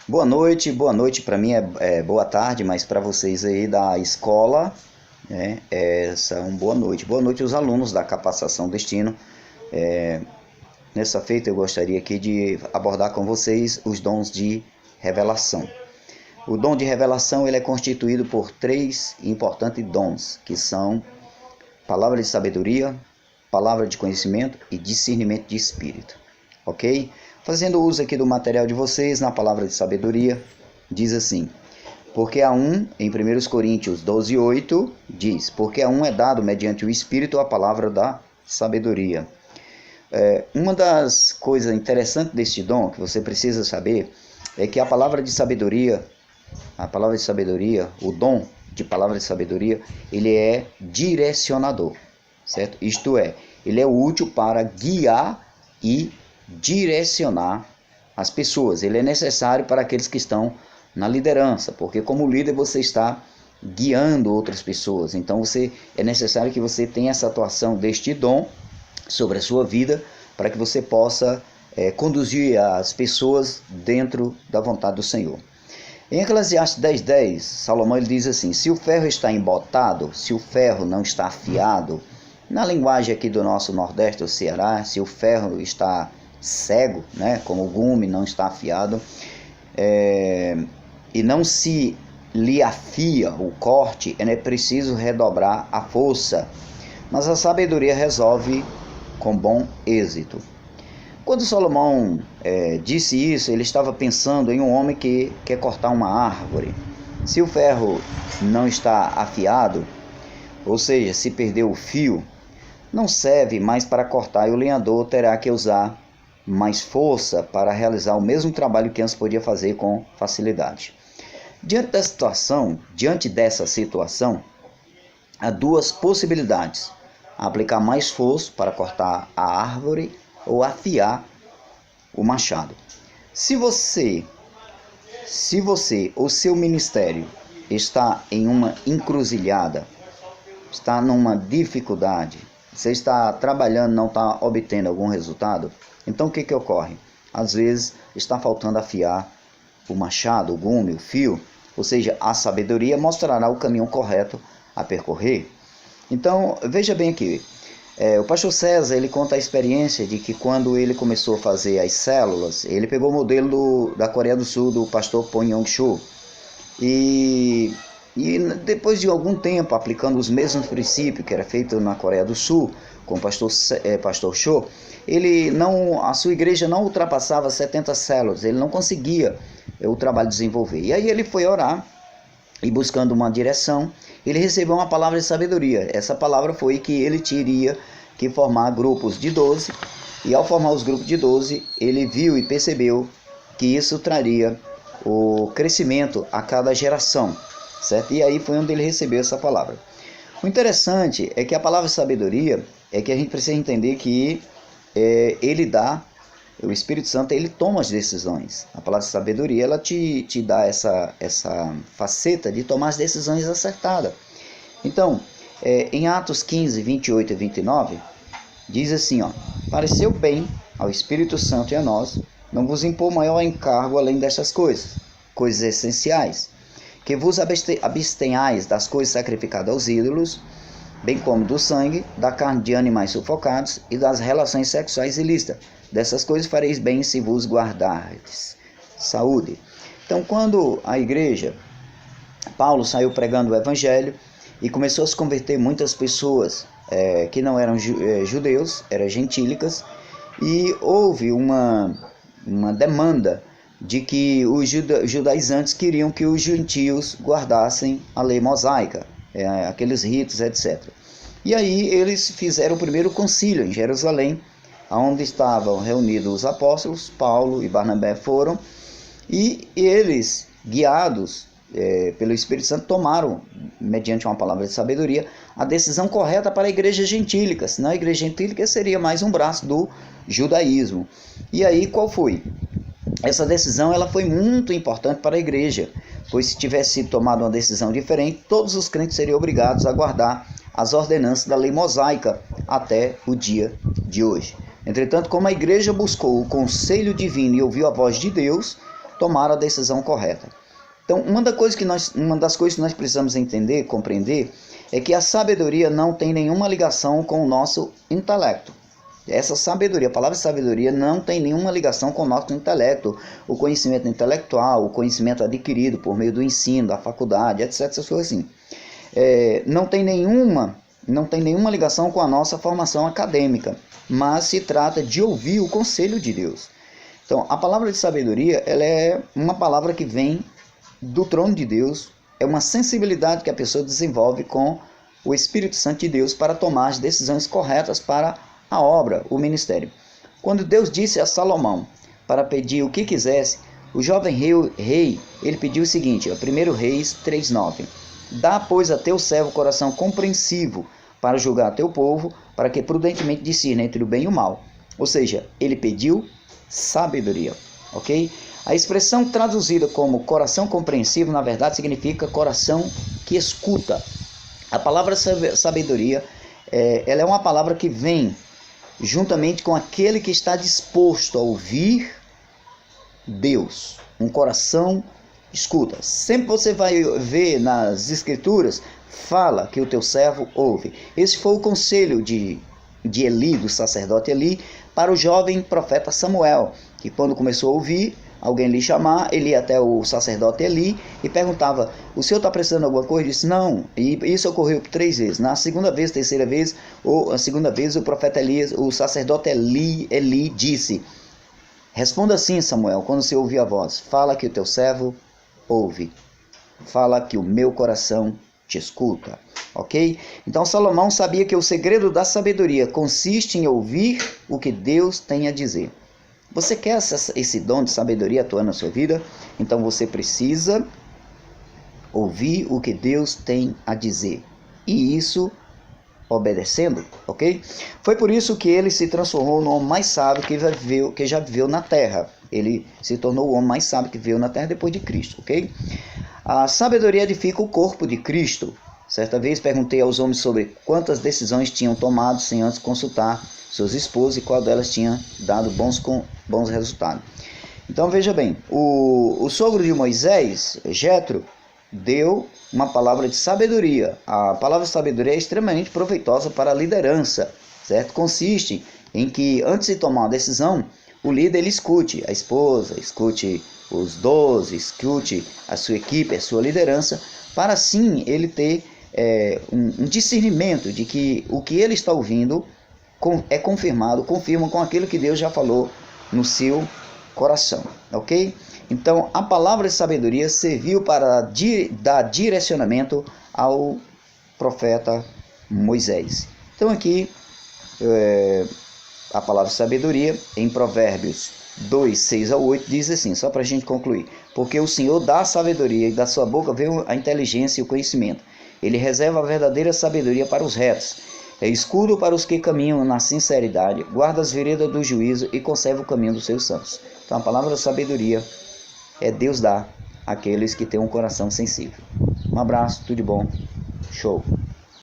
Boa noite para mim é boa tarde, mas para vocês aí da escola, né, são boa noite. Boa noite aos alunos da Capacitação Destino. Nessa feita eu gostaria aqui de abordar com vocês os dons de revelação. O dom de revelação ele é constituído por três importantes dons, que são palavra de sabedoria, palavra de conhecimento e discernimento de espírito. Ok? Fazendo uso aqui do material de vocês, na palavra de sabedoria, diz assim: porque a um, em 1 Coríntios 12:8, diz: porque a um é dado mediante o Espírito a palavra da sabedoria. Uma das coisas interessantes deste dom, que você precisa saber, é que a palavra de sabedoria, o dom de palavra de sabedoria, ele é direcionador, certo? Isto é, ele é útil para guiar e direcionar as pessoas. Ele é necessário para aqueles que estão na liderança, porque como líder você está guiando outras pessoas. Então é necessário que você tenha essa atuação deste dom sobre a sua vida, para que você possa conduzir as pessoas dentro da vontade do Senhor. Em Eclesiastes 10:10, Salomão ele diz assim: se o ferro está embotado, se o ferro não está afiado, na linguagem aqui do nosso Nordeste, do Ceará, se o ferro está cego, né, como o gume não está afiado, e não se lhe afia o corte, é preciso redobrar a força, mas a sabedoria resolve com bom êxito. Quando Salomão disse isso, ele estava pensando em um homem que quer cortar uma árvore. Se o ferro não está afiado, ou seja, se perdeu o fio, não serve mais para cortar, e o lenhador terá que usar mais força para realizar o mesmo trabalho que antes podia fazer com facilidade. Diante dessa situação, há duas possibilidades: aplicar mais força para cortar a árvore ou afiar o machado. Se você ou seu ministério está em uma encruzilhada, está numa dificuldade, você está trabalhando, não está obtendo algum resultado, então o que ocorre? Às vezes está faltando afiar o machado, o gume, o fio, ou seja, a sabedoria mostrará o caminho correto a percorrer. Então, veja bem aqui, o pastor César, ele conta a experiência de que quando ele começou a fazer as células, ele pegou o modelo da Coreia do Sul, do pastor Pon Yong-Cho, e depois de algum tempo aplicando os mesmos princípios que era feito na Coreia do Sul, com o pastor Cho, a sua igreja não ultrapassava 70 células, ele não conseguia o trabalho desenvolver. E aí ele foi orar e buscando uma direção, ele recebeu uma palavra de sabedoria. Essa palavra foi que ele teria que formar grupos de 12, e ao formar os grupos de 12, ele viu e percebeu que isso traria o crescimento a cada geração, certo? E aí foi onde ele recebeu essa palavra. O interessante é que a palavra sabedoria é que a gente precisa entender que o Espírito Santo, ele toma as decisões. A palavra sabedoria, ela te dá essa faceta de tomar as decisões acertadas. Então, em Atos 15:28 e 29, diz assim, pareceu bem ao Espírito Santo e a nós não vos impor maior encargo além destas coisas essenciais, que vos abstenhais das coisas sacrificadas aos ídolos, bem como do sangue, da carne de animais sufocados e das relações sexuais ilícitas. Dessas coisas fareis bem se vos guardardes. Saúde. Então, quando a igreja, Paulo saiu pregando o evangelho e começou a se converter muitas pessoas que não eram judeus, eram gentílicas, e houve uma demanda de que os judaizantes queriam que os gentios guardassem a lei mosaica, aqueles ritos, etc. E aí eles fizeram o primeiro concílio em Jerusalém, onde estavam reunidos os apóstolos. Paulo e Barnabé foram, e eles, guiados pelo Espírito Santo, tomaram, mediante uma palavra de sabedoria, a decisão correta para a igreja gentílica, senão a igreja gentílica seria mais um braço do judaísmo. E aí qual foi? Essa decisão ela foi muito importante para a igreja, pois se tivesse sido tomada uma decisão diferente, todos os crentes seriam obrigados a guardar as ordenanças da lei mosaica até o dia de hoje. Entretanto, como a igreja buscou o conselho divino e ouviu a voz de Deus, tomar a decisão correta. Então, uma das coisas que nós precisamos entender, compreender, é que a sabedoria não tem nenhuma ligação com o nosso intelecto. Essa sabedoria, a palavra sabedoria, não tem nenhuma ligação com o nosso intelecto, o conhecimento intelectual, o conhecimento adquirido por meio do ensino, da faculdade, etc. Essas coisas assim. Não tem nenhuma ligação com a nossa formação acadêmica, mas se trata de ouvir o conselho de Deus. Então, a palavra de sabedoria, ela é uma palavra que vem do trono de Deus, é uma sensibilidade que a pessoa desenvolve com o Espírito Santo de Deus para tomar as decisões corretas para a obra, o ministério. Quando Deus disse a Salomão para pedir o que quisesse, o jovem rei ele pediu o seguinte, 1 Reis 3:9. Dá, pois, a teu servo coração compreensivo para julgar a teu povo, para que prudentemente discirna entre o bem e o mal. Ou seja, ele pediu sabedoria, ok? A expressão traduzida como coração compreensivo, na verdade, significa coração que escuta. A palavra sabedoria, ela é uma palavra que vem juntamente com aquele que está disposto a ouvir Deus. Um coração escuta. Sempre você vai ver nas escrituras, fala que o teu servo ouve. Esse foi o conselho de Eli, do sacerdote Eli, para o jovem profeta Samuel, que quando começou a ouvir alguém lhe chamar, ele ia até o sacerdote Eli e perguntava, o senhor está precisando de alguma coisa? Ele disse, não. E isso ocorreu 3 vezes. Na segunda vez, terceira vez, ou a segunda vez, o profeta Elias, o sacerdote Eli disse, responda assim, Samuel, quando você ouvir a voz, fala que o teu servo ouve, fala que o meu coração te escuta, ok? Então Salomão sabia que o segredo da sabedoria consiste em ouvir o que Deus tem a dizer. Você quer esse dom de sabedoria atuando na sua vida? Então você precisa ouvir o que Deus tem a dizer. E isso obedecendo, ok? Foi por isso que ele se transformou no homem mais sábio que já viveu na terra. Ele se tornou o homem mais sábio que viveu na terra depois de Cristo, ok? A sabedoria edifica o corpo de Cristo. Certa vez perguntei aos homens sobre quantas decisões tinham tomado sem antes consultar suas esposas e qual delas tinha dado bons resultados. Então veja bem, o sogro de Moisés, Jetro, deu uma palavra de sabedoria. A palavra de sabedoria é extremamente proveitosa para a liderança, certo? Consiste em que antes de tomar uma decisão, o líder ele escute a esposa, escute os 12, escute a sua equipe, a sua liderança, para assim ele ter um discernimento de que o que ele está ouvindo confirma com aquilo que Deus já falou no seu coração, ok? Então, a palavra de sabedoria serviu para dar direcionamento ao profeta Moisés. Então, aqui, a palavra sabedoria, em Provérbios 2, 6 a 8, diz assim, só para a gente concluir. Porque o Senhor dá a sabedoria e da sua boca veio a inteligência e o conhecimento. Ele reserva a verdadeira sabedoria para os retos. É escudo para os que caminham na sinceridade, guarda as veredas do juízo e conserva o caminho dos seus santos. Então, a palavra da sabedoria é Deus dá àqueles que têm um coração sensível. Um abraço, tudo de bom, show!